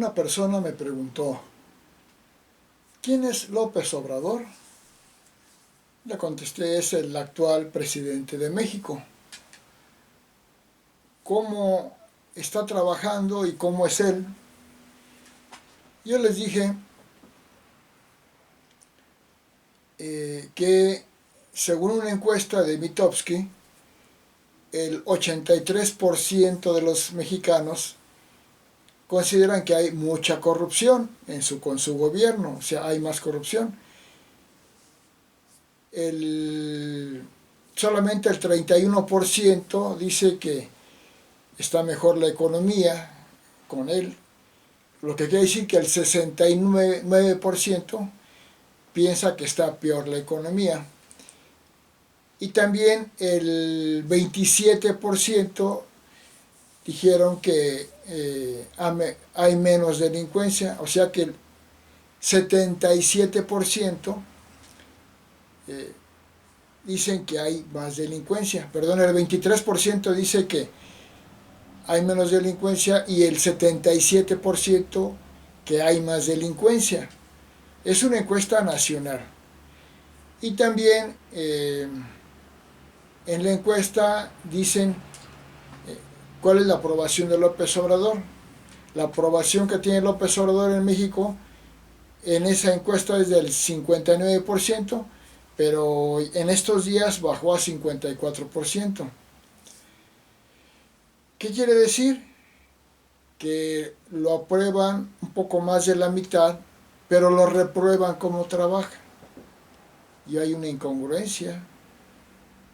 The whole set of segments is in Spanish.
Una persona me preguntó, ¿quién es López Obrador? Le contesté, es el actual presidente de México. ¿Cómo está trabajando y cómo es él? Yo les dije que según una encuesta de Mitofsky, el 83% de los mexicanos consideran que hay mucha corrupción con su gobierno, o sea, hay más corrupción. Solamente el 31% dice que está mejor la economía con él, lo que quiere decir que el 69% piensa que está peor la economía. Y también el 27% dijeron que hay menos delincuencia, o sea que el 77% dicen que hay más delincuencia. Perdón, el 23% dice que hay menos delincuencia y el 77% que hay más delincuencia. Es una encuesta nacional. Y también en la encuesta dicen cuál es la aprobación de López Obrador. La aprobación que tiene López Obrador en México en esa encuesta es del 59%, pero en estos días bajó a 54%. ¿Qué quiere decir? Que lo aprueban un poco más de la mitad, pero lo reprueban como trabaja. Y hay una incongruencia.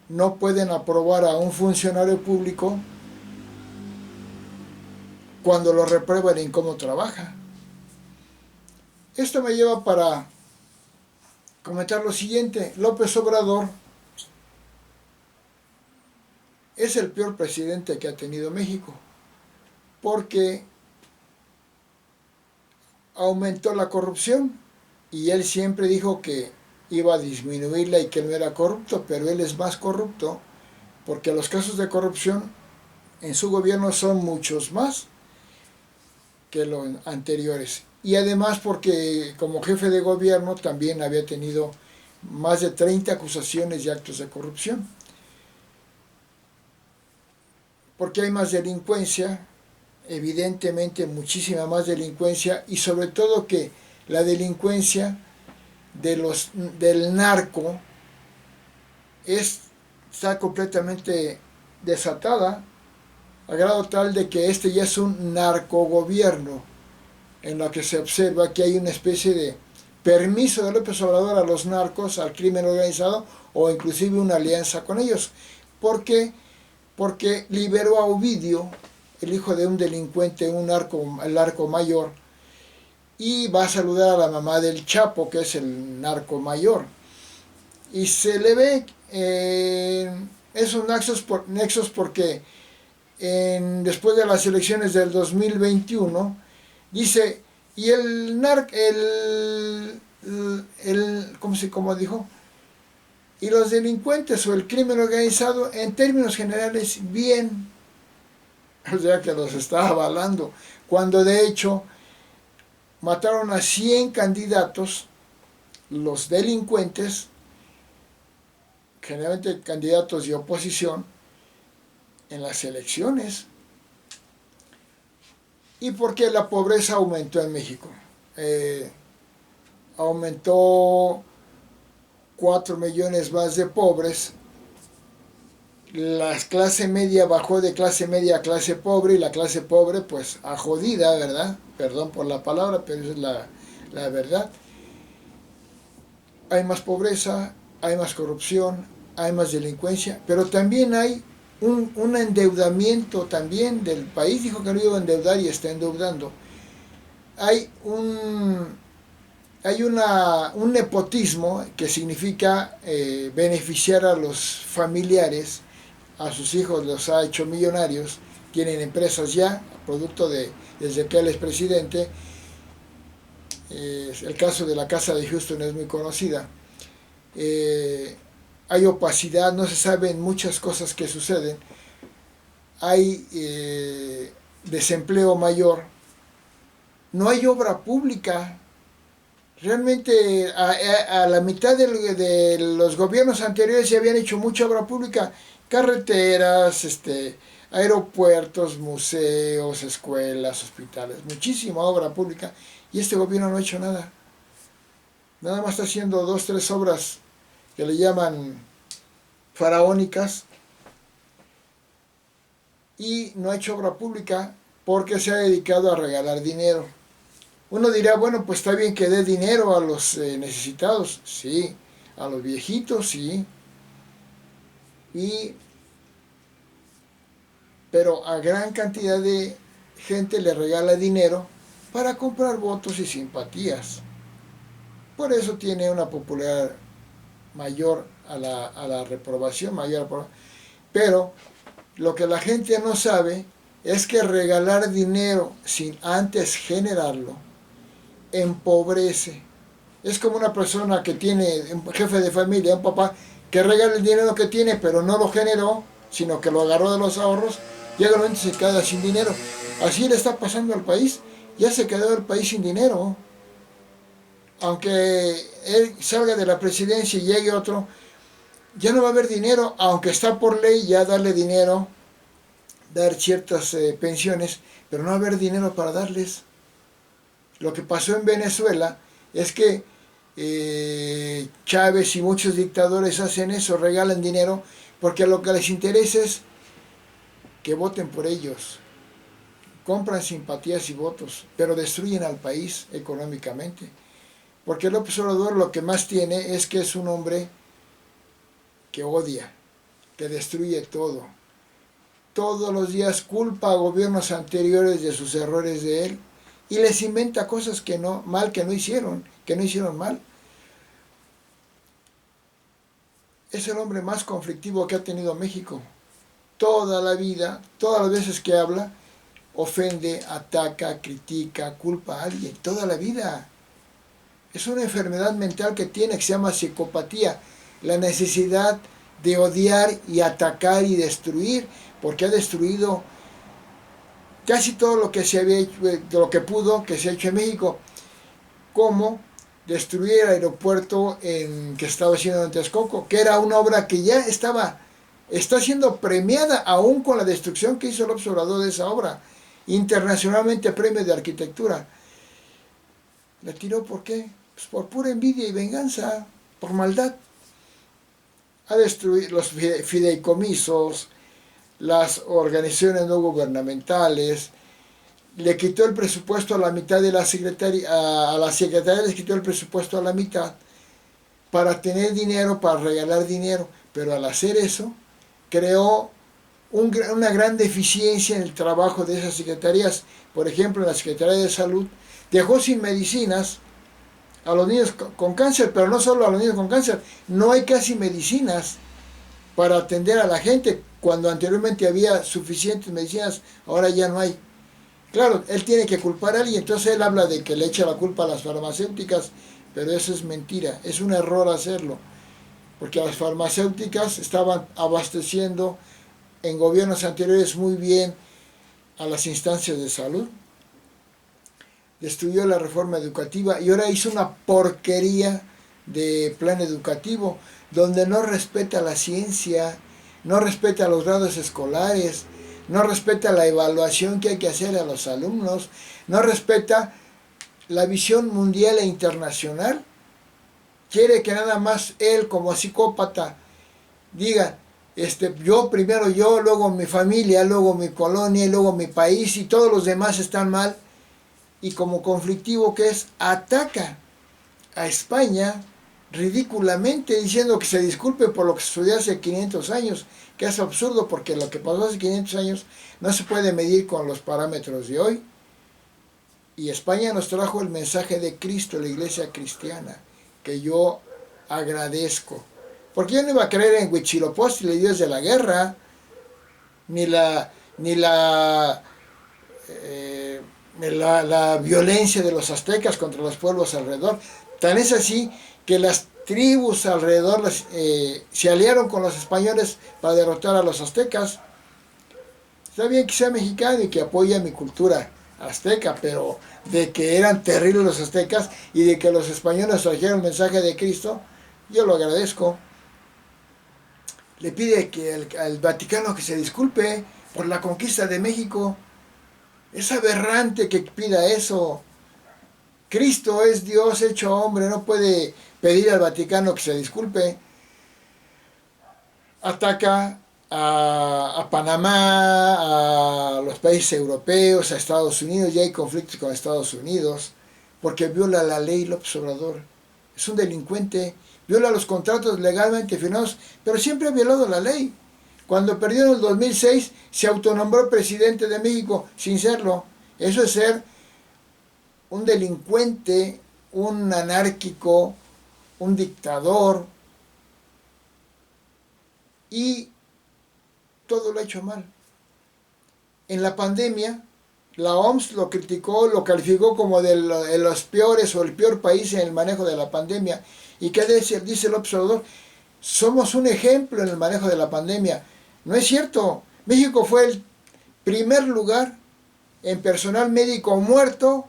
No pueden aprobar a un funcionario público cuando lo reprueban en cómo trabaja. Esto me lleva para comentar lo siguiente. López Obrador es el peor presidente que ha tenido México, porque aumentó la corrupción y él siempre dijo que iba a disminuirla y que no era corrupto, pero él es más corrupto porque los casos de corrupción en su gobierno son muchos más que los anteriores. Y además porque como jefe de gobierno también había tenido más de 30 acusaciones de actos de corrupción. Porque hay más delincuencia, evidentemente muchísima más delincuencia, y sobre todo que la delincuencia del narco está completamente desatada, a grado tal de que este ya es un narcogobierno, en la que se observa que hay una especie de permiso de López Obrador a los narcos, al crimen organizado, o inclusive una alianza con ellos. ¿Por qué? Porque liberó a Ovidio, el hijo de un delincuente, el narco mayor, y va a saludar a la mamá del Chapo, que es el narco mayor. Y se le ve esos nexos porque después de las elecciones del 2021, dice, y ¿cómo dijo? Y los delincuentes o el crimen organizado, en términos generales, bien. O sea que los está avalando, cuando de hecho mataron a 100 candidatos, los delincuentes, generalmente candidatos de oposición, en las elecciones. ¿Y por qué la pobreza aumentó en México? Aumentó 4 millones más de pobres. La clase media bajó de clase media a clase pobre, y la clase pobre pues a jodida, ¿verdad? Perdón por la palabra, pero esa es la verdad. Hay más pobreza, hay más corrupción, hay más delincuencia, pero también hay un endeudamiento también del país. Dijo que no iba a endeudar y está endeudando. Hay un nepotismo que significa beneficiar a los familiares, a sus hijos los ha hecho millonarios, tienen empresas ya, producto desde que él es presidente. El caso de la casa de Houston es muy conocida. Hay opacidad, no se saben muchas cosas que suceden. Hay desempleo mayor, no hay obra pública. Realmente a la mitad de los gobiernos anteriores se habían hecho mucha obra pública, carreteras, aeropuertos, museos, escuelas, hospitales, muchísima obra pública, y este gobierno no ha hecho nada. Nada más está haciendo dos, tres obras que le llaman faraónicas, y no ha hecho obra pública porque se ha dedicado a regalar dinero. Uno dirá, bueno, pues está bien que dé dinero a los necesitados, sí, a los viejitos, sí, pero a gran cantidad de gente le regala dinero para comprar votos y simpatías. Por eso tiene una popularidad mayor a la reprobación, mayor. Pero lo que la gente no sabe es que regalar dinero sin antes generarlo empobrece. Es como una persona que tiene un jefe de familia, un papá, que regala el dinero que tiene, pero no lo generó, sino que lo agarró de los ahorros, llega un momento y se queda sin dinero. Así le está pasando al país, ya se quedó el país sin dinero. Aunque él salga de la presidencia y llegue otro, ya no va a haber dinero, aunque está por ley ya darle dinero, dar ciertas pensiones, pero no va a haber dinero para darles. Lo que pasó en Venezuela es que Chávez y muchos dictadores hacen eso, regalan dinero, porque lo que les interesa es que voten por ellos. Compran simpatías y votos, pero destruyen al país económicamente. Porque López Obrador lo que más tiene es que es un hombre que odia, que destruye todo. Todos los días culpa a gobiernos anteriores de sus errores de él y les inventa cosas que no hicieron mal. Es el hombre más conflictivo que ha tenido México. Toda la vida, todas las veces que habla, ofende, ataca, critica, culpa a alguien. Toda la vida. Es una enfermedad mental que tiene, que se llama psicopatía. La necesidad de odiar y atacar y destruir, porque ha destruido casi todo lo que se había hecho, lo que pudo, que se ha hecho en México, como destruir el aeropuerto que estaba haciendo en Texcoco, que era una obra que ya está siendo premiada aún con la destrucción que hizo el observador de esa obra, internacionalmente premio de arquitectura. ¿La tiró por qué? Pues por pura envidia y venganza, por maldad. Ha destruido los fideicomisos, las organizaciones no gubernamentales, le quitó el presupuesto a la mitad de la secretaría, a la secretaría les quitó el presupuesto a la mitad para tener dinero, para regalar dinero, pero al hacer eso creó una gran deficiencia en el trabajo de esas secretarías. Por ejemplo, la Secretaría de Salud dejó sin medicinas a los niños con cáncer, pero no solo a los niños con cáncer, no hay casi medicinas para atender a la gente. Cuando anteriormente había suficientes medicinas, ahora ya no hay. Claro, él tiene que culpar a alguien, entonces él habla de que le echa la culpa a las farmacéuticas, pero eso es mentira, es un error hacerlo, porque las farmacéuticas estaban abasteciendo en gobiernos anteriores muy bien a las instancias de salud. Destruyó la reforma educativa y ahora hizo una porquería de plan educativo donde no respeta la ciencia, no respeta los grados escolares, no respeta la evaluación que hay que hacer a los alumnos, no respeta la visión mundial e internacional. Quiere que nada más él como psicópata diga, yo primero yo, luego mi familia, luego mi colonia, luego mi país y todos los demás están mal. Y como conflictivo que es, ataca a España ridículamente diciendo que se disculpe por lo que sucedió hace 500 años, que es absurdo porque lo que pasó hace 500 años no se puede medir con los parámetros de hoy. Y España nos trajo el mensaje de Cristo, la iglesia cristiana, que yo agradezco. Porque yo no iba a creer en Huitzilopochtli, el dios de la guerra, ni la violencia de los aztecas contra los pueblos alrededor. Tan es así que las tribus alrededor se aliaron con los españoles para derrotar a los aztecas. Está bien que sea mexicano y que apoye mi cultura, azteca, pero de que eran terribles los aztecas y de que los españoles trajeron el mensaje de Cristo, yo lo agradezco. Le pide que al Vaticano que se disculpe por la conquista de México. Es aberrante que pida eso. Cristo es Dios hecho hombre, no puede pedir al Vaticano que se disculpe. Ataca a Panamá, a los países europeos, a Estados Unidos, ya hay conflictos con Estados Unidos, porque viola la ley López Obrador. Es un delincuente, viola los contratos legalmente firmados, pero siempre ha violado la ley. Cuando perdió en el 2006, se autonombró presidente de México sin serlo. Eso es ser un delincuente, un anárquico, un dictador, y todo lo ha hecho mal. En la pandemia, la OMS lo criticó, lo calificó como de los peores o el peor país en el manejo de la pandemia. ¿Y qué dice el observador? Somos un ejemplo en el manejo de la pandemia. No es cierto. México fue el primer lugar en personal médico muerto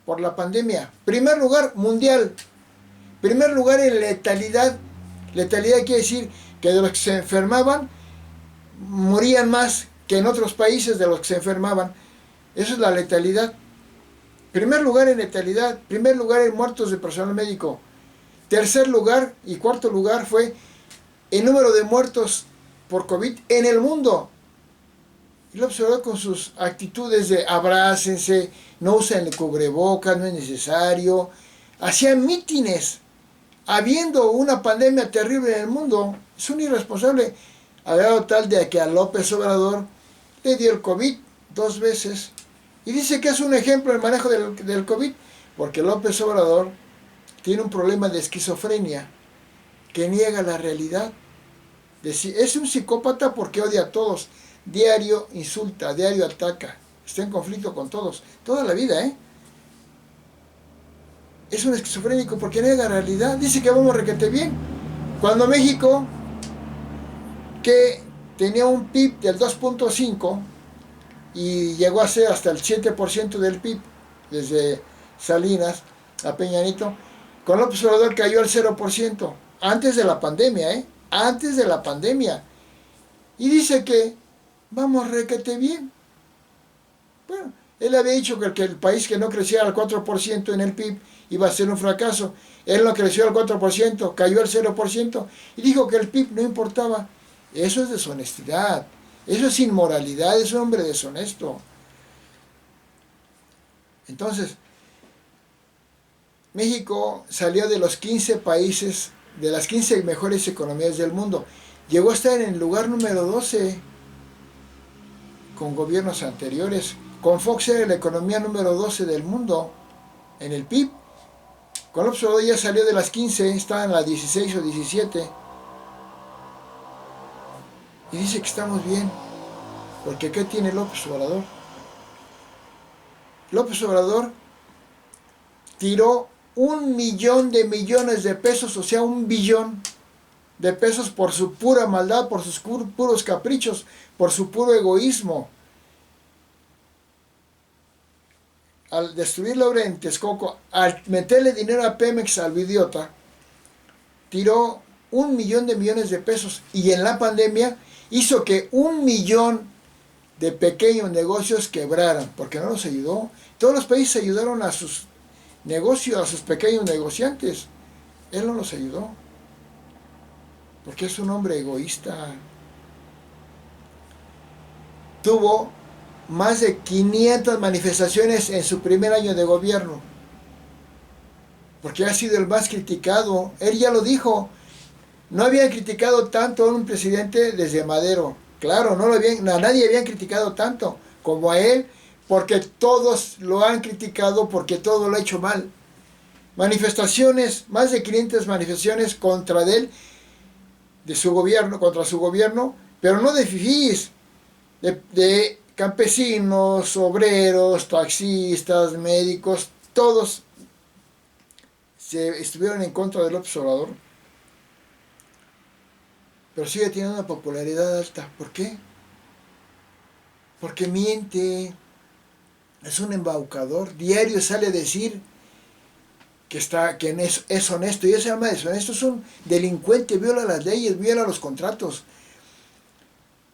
por la pandemia. Primer lugar mundial. Primer lugar en letalidad. Letalidad quiere decir que de los que se enfermaban, morían más que en otros países de los que se enfermaban. Eso es la letalidad. Primer lugar en letalidad, primer lugar en muertos de personal médico. Tercer lugar y cuarto lugar fue el número de muertos por COVID en el mundo. Y lo observó con sus actitudes de abrácense, no usen el cubrebocas, no es necesario. Hacían mítines, habiendo una pandemia terrible en el mundo. Es un irresponsable, a grado tal de que a López Obrador le dio el COVID 2 veces. Y dice que es un ejemplo en el manejo del COVID, porque López Obrador tiene un problema de esquizofrenia, que niega la realidad. Es un psicópata porque odia a todos. Diario insulta, diario ataca. Está en conflicto con todos. Toda la vida, ¿eh? Es un esquizofrénico porque niega la realidad. Dice que vamos requete bien. Cuando México, que tenía un PIB del 2.5 y llegó a ser hasta el 7% del PIB, desde Salinas a Peña Nieto, con López Obrador cayó al 0%, antes de la pandemia, antes de la pandemia. Y dice que vamos requete bien. Bueno, él había dicho que el país que no creciera al 4% en el PIB iba a ser un fracaso. Él no creció al 4%, cayó al 0% y dijo que el PIB no importaba. Eso es deshonestidad, eso es inmoralidad, es un hombre deshonesto. Entonces, México salió de los 15 países, de las 15 mejores economías del mundo. Llegó a estar en el lugar número 12 con gobiernos anteriores. Con Fox era la economía número 12 del mundo en el PIB. Con López Obrador ya salió de las 15, está en las 16 o 17. Y dice que estamos bien. Porque ¿qué tiene López Obrador? López Obrador tiró 1.000.000 de millones de pesos, o sea, 1.000.000.000 de pesos por su pura maldad, por sus puros caprichos, por su puro egoísmo. Al destruir la obra en Texcoco, al meterle dinero a Pemex, al idiota, tiró 1.000.000 de millones de pesos y en la pandemia hizo que 1.000.000 de pequeños negocios quebraran, porque no los ayudó. Todos los países ayudaron a sus negocios, a sus pequeños negociantes. Él no los ayudó, porque es un hombre egoísta. Tuvo más de 500 manifestaciones en su primer año de gobierno, porque ha sido el más criticado. Él ya lo dijo, no habían criticado tanto a un presidente desde Madero. Claro, a nadie habían criticado tanto como a él, porque todos lo han criticado, porque todo lo ha hecho mal. Manifestaciones, más de 500 manifestaciones contra él, de su gobierno, contra su gobierno, pero no de fifís, de campesinos, obreros, taxistas, médicos, todos estuvieron en contra del López Obrador. Pero sigue teniendo una popularidad alta. ¿Por qué? Porque miente. es un embaucador, diario sale a decir que es honesto, y ese se llama deshonesto, es un delincuente, viola las leyes, viola los contratos.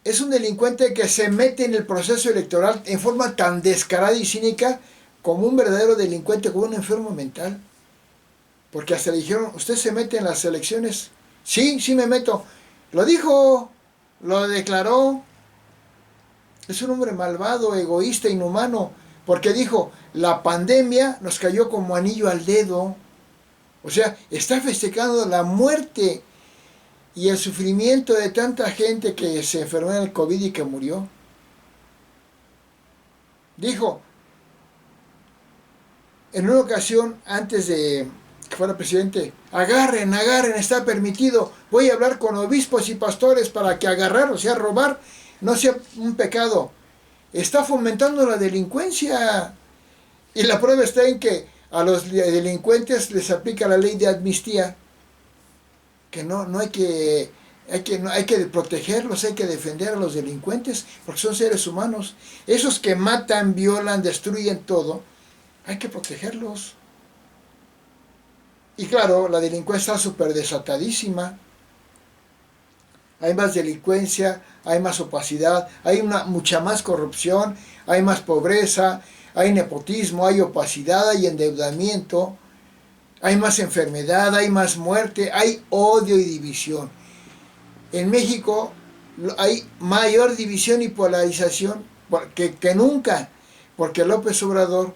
Es un delincuente que se mete en el proceso electoral en forma tan descarada y cínica como un verdadero delincuente, como un enfermo mental. Porque hasta le dijeron, ¿usted se mete en las elecciones? Sí, sí me meto. Lo dijo, lo declaró. Es un hombre malvado, egoísta, inhumano. Porque dijo, la pandemia nos cayó como anillo al dedo. O sea, está festejando la muerte y el sufrimiento de tanta gente que se enfermó en el COVID y que murió. Dijo, en una ocasión, antes de que fuera presidente, agarren, está permitido, voy a hablar con obispos y pastores para que agarrar, o sea, robar, no sea un pecado. Está fomentando la delincuencia. Y la prueba está en que a los delincuentes les aplica la ley de amnistía, que no hay que hay que protegerlos, hay que defender a los delincuentes, porque son seres humanos. Esos que matan, violan, destruyen todo, hay que protegerlos. Y claro, la delincuencia está súper desatadísima. Hay más delincuencia, hay más opacidad, hay mucha más corrupción, hay más pobreza, hay nepotismo, hay opacidad, hay endeudamiento, hay más enfermedad, hay más muerte, hay odio y división. En México hay mayor división y polarización que nunca, porque López Obrador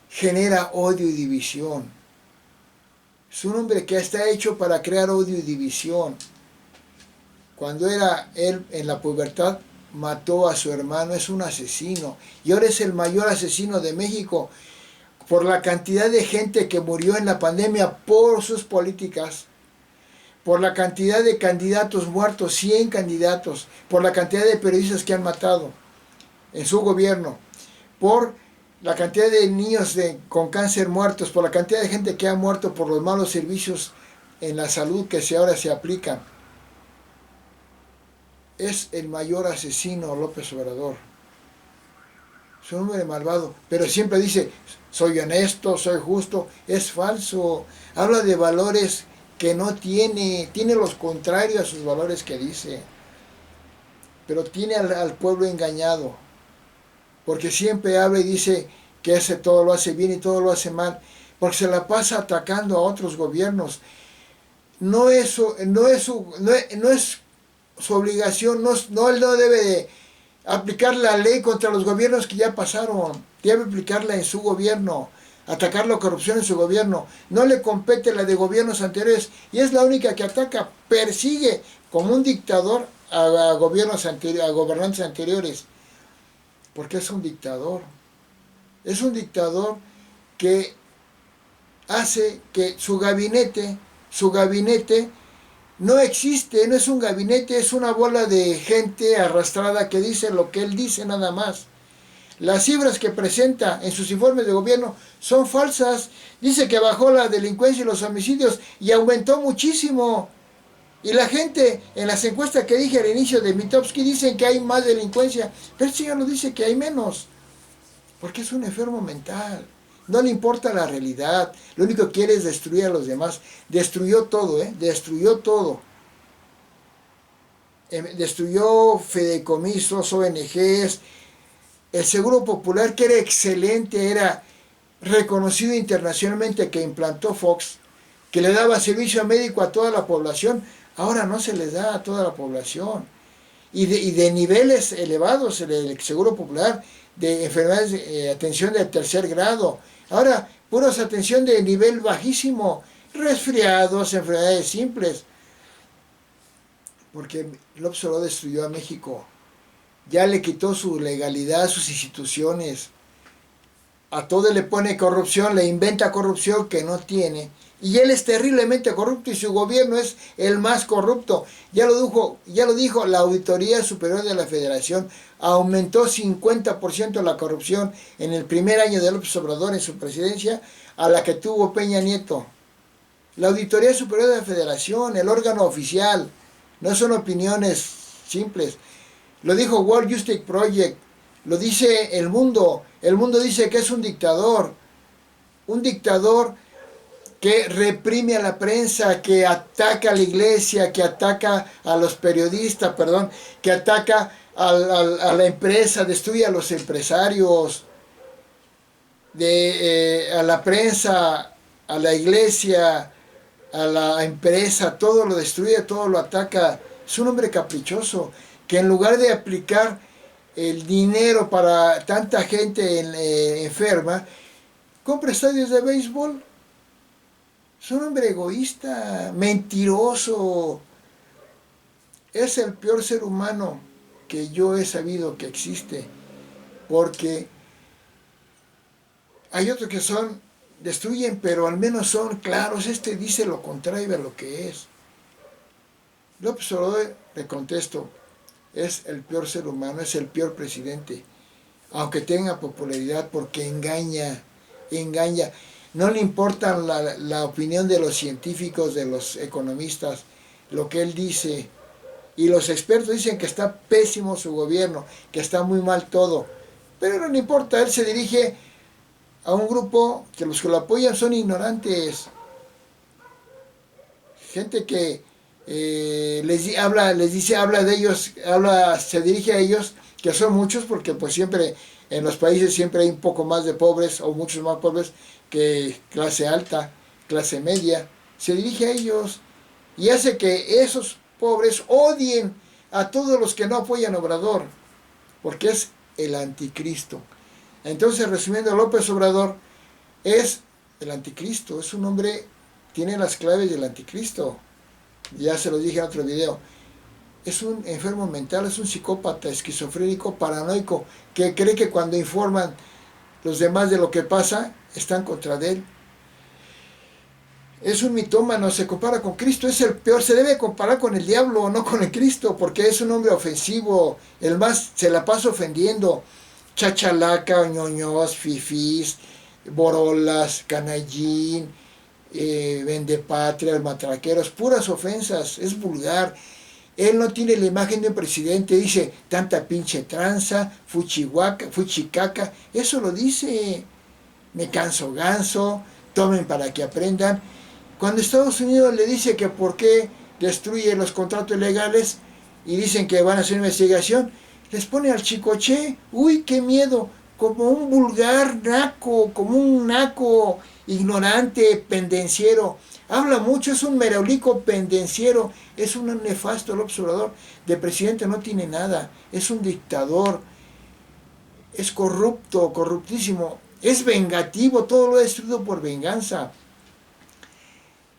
genera odio y división. Es un hombre que está hecho para crear odio y división. Cuando era él en la pubertad, mató a su hermano, es un asesino. Y ahora es el mayor asesino de México por la cantidad de gente que murió en la pandemia por sus políticas, por la cantidad de candidatos muertos, 100 candidatos, por la cantidad de periodistas que han matado en su gobierno, por la cantidad de niños con cáncer muertos, por la cantidad de gente que ha muerto por los malos servicios en la salud que ahora se aplican. Es el mayor asesino López Obrador. Es un hombre malvado, pero siempre dice, soy honesto, soy justo. Es falso. Habla de valores que no tiene los contrarios a sus valores que dice. Pero tiene al pueblo engañado, porque siempre habla y dice que todo lo hace bien y todo lo hace mal, porque se la pasa atacando a otros gobiernos. No es su obligación, él no debe de aplicar la ley contra los gobiernos que ya pasaron, debe aplicarla en su gobierno, atacar la corrupción en su gobierno. No le compete la de gobiernos anteriores y es la única que ataca, persigue como un dictador a gobiernos anteriores, a gobernantes anteriores, porque es un dictador. Es un dictador que hace que su gabinete no existe, no es un gabinete, es una bola de gente arrastrada que dice lo que él dice nada más. Las cifras que presenta en sus informes de gobierno son falsas. Dice que bajó la delincuencia y los homicidios y aumentó muchísimo. Y la gente en las encuestas que dije al inicio de Mitofsky dicen que hay más delincuencia, pero el señor nos dice que hay menos, porque es un enfermo mental. No le importa la realidad, lo único que quiere es destruir a los demás. Destruyó todo, destruyó todo. Destruyó fideicomisos, ONGs, el Seguro Popular, que era excelente, era reconocido internacionalmente, que implantó Fox, que le daba servicio médico a toda la población, ahora no se les da a toda la población. Y de niveles elevados, el Seguro Popular, de enfermedades de atención de tercer grado. Ahora, puros atención de nivel bajísimo, resfriados, enfermedades simples. Porque López Obrador destruyó a México. Ya le quitó su legalidad, sus instituciones. A todo le pone corrupción, le inventa corrupción que no tiene. Y él es terriblemente corrupto y su gobierno es el más corrupto. Ya lo dijo la Auditoría Superior de la Federación. Aumentó 50% la corrupción en el primer año de López Obrador en su presidencia a la que tuvo Peña Nieto. La Auditoría Superior de la Federación, el órgano oficial, no son opiniones simples. Lo dijo World Justice Project, lo dice El Mundo. El mundo dice que es un dictador que reprime a la prensa, que ataca a la iglesia, que ataca a los periodistas, perdón, que ataca a la empresa, destruye a los empresarios, a la prensa, a la iglesia, a la empresa, todo lo destruye, todo lo ataca. Es un hombre caprichoso, que en lugar de aplicar el dinero para tanta gente enferma, compra estadios de béisbol. Es un hombre egoísta, mentiroso. Es el peor ser humano que yo he sabido que existe. Porque hay otros que destruyen, pero al menos son claros. Este dice lo contrario de lo que es. López Obrador, le contesto, es el peor ser humano, es el peor presidente. Aunque tenga popularidad, porque engaña. No le importa la opinión de los científicos, de los economistas, lo que él dice. Y los expertos dicen que está pésimo su gobierno, que está muy mal todo. Pero no le importa, él se dirige a un grupo que los que lo apoyan son ignorantes. Gente que habla de ellos, se dirige a ellos, que son muchos, porque pues siempre en los países siempre hay un poco más de pobres o muchos más pobres que clase alta, clase media. Se dirige a ellos y hace que esos pobres odien a todos los que no apoyan a Obrador, porque es el anticristo. Entonces, resumiendo, López Obrador es el anticristo, es un hombre, tiene las claves del anticristo. Ya se lo dije en otro video. Es un enfermo mental, es un psicópata, esquizofrénico, paranoico, que cree que cuando informan los demás de lo que pasa, están contra él. Es un mitómano, se compara con Cristo, es el peor, se debe comparar con el diablo, no con el Cristo, porque es un hombre ofensivo, el más se la pasa ofendiendo, chachalaca, ñoños, fifís, borolas, canallín, vendepatrias, matraqueros, puras ofensas, es vulgar. Él no tiene la imagen de un presidente, dice tanta pinche tranza, fuchicaca, eso lo dice, me canso ganso, tomen para que aprendan. Cuando Estados Unidos le dice que por qué destruye los contratos legales y dicen que van a hacer investigación, les pone al chicoche, uy, qué miedo, como un vulgar naco, como un naco ignorante, pendenciero. Habla mucho, es un merolico pendenciero, es un nefasto el observador. De presidente no tiene nada, es un dictador, es corrupto, corruptísimo, es vengativo, todo lo ha destruido por venganza.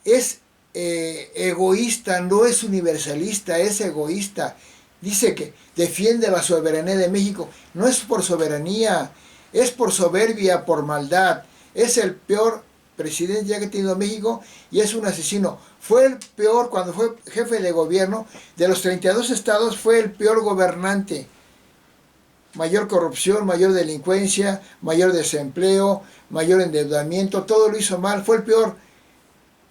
Es egoísta, no es universalista, es egoísta. Dice que defiende la soberanía de México. No es por soberanía, es por soberbia, por maldad. Es el peor presidente ya que ha tenido México y es un asesino. Fue el peor cuando fue jefe de gobierno. De los 32 estados fue el peor gobernante. Mayor corrupción, mayor delincuencia, mayor desempleo, mayor endeudamiento. Todo lo hizo mal, fue el peor.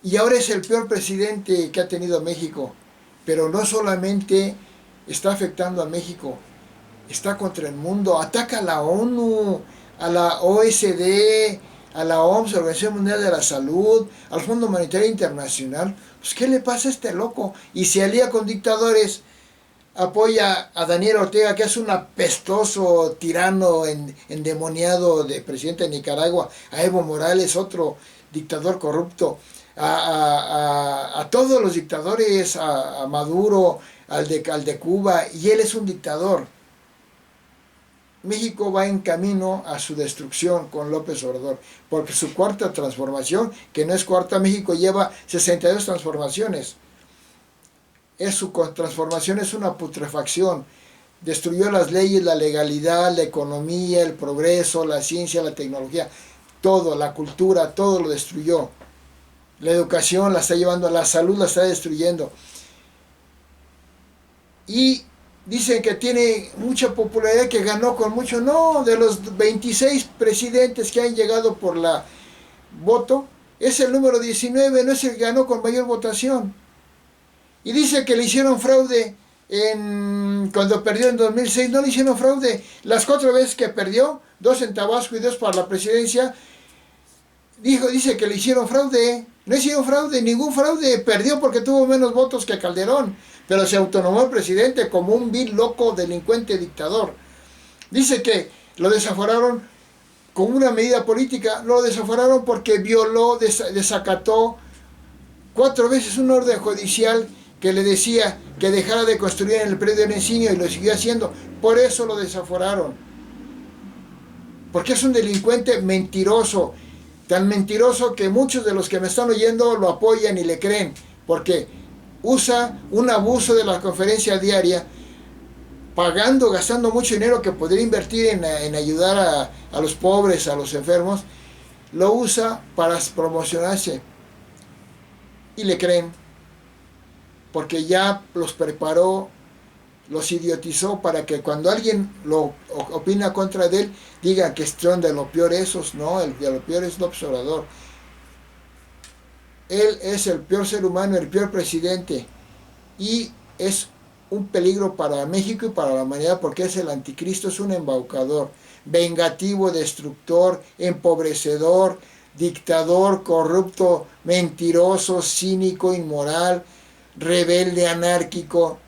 Y ahora es el peor presidente que ha tenido México. Pero no solamente está afectando a México, está contra el mundo, ataca a la ONU, a la OSD, a la OMS, Organización Mundial de la Salud, al Fondo Monetario Internacional. Pues ¿qué le pasa a este loco? Y se alía con dictadores, apoya a Daniel Ortega, que es un apestoso tirano endemoniado de presidente de Nicaragua, a Evo Morales, otro dictador corrupto, a todos los dictadores, a Maduro, al de Cuba, y él es un dictador. México va en camino a su destrucción con López Obrador, porque su cuarta transformación, que no es cuarta, México lleva 62 transformaciones. Su transformación es una putrefacción. Destruyó las leyes, la legalidad, la economía, el progreso, la ciencia, la tecnología, todo, la cultura, todo lo destruyó. La educación la está llevando, la salud la está destruyendo. Y dicen que tiene mucha popularidad, que ganó con mucho. No, de los 26 presidentes que han llegado por la voto, es el número 19, no es el que ganó con mayor votación. Y dice que le hicieron fraude cuando perdió en 2006, no le hicieron fraude. Las 4 veces que perdió, 2 en Tabasco y 2 para la presidencia, dice que le hicieron fraude. No hicieron fraude, ningún fraude. Perdió porque tuvo menos votos que Calderón, pero se autonomó el presidente como un vil, loco, delincuente, dictador. Dice que lo desaforaron con una medida política. Lo desaforaron porque violó, desacató 4 veces un orden judicial que le decía que dejara de construir en el predio de Encino, y lo siguió haciendo. Por eso lo desaforaron. Porque es un delincuente mentiroso. Tan mentiroso que muchos de los que me están oyendo lo apoyan y le creen. Porque usa un abuso de la conferencia diaria, gastando mucho dinero que podría invertir en ayudar a los pobres, a los enfermos. Lo usa para promocionarse. Y le creen. Porque ya los preparó, los idiotizó para que cuando alguien lo opina contra de él, diga que son de lo peor esos. No, el de lo peor es López Obrador. Él es el peor ser humano, el peor presidente, y es un peligro para México y para la humanidad, porque es el anticristo, es un embaucador, vengativo, destructor, empobrecedor, dictador, corrupto, mentiroso, cínico, inmoral, rebelde, anárquico,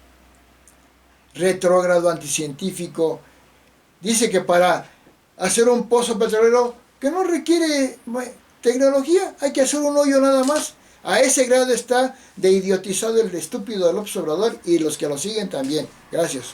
retrógrado, anticientífico. Dice que para hacer un pozo petrolero que no requiere tecnología, hay que hacer un hoyo nada más. A ese grado está de idiotizado el estúpido López Obrador y los que lo siguen también. Gracias.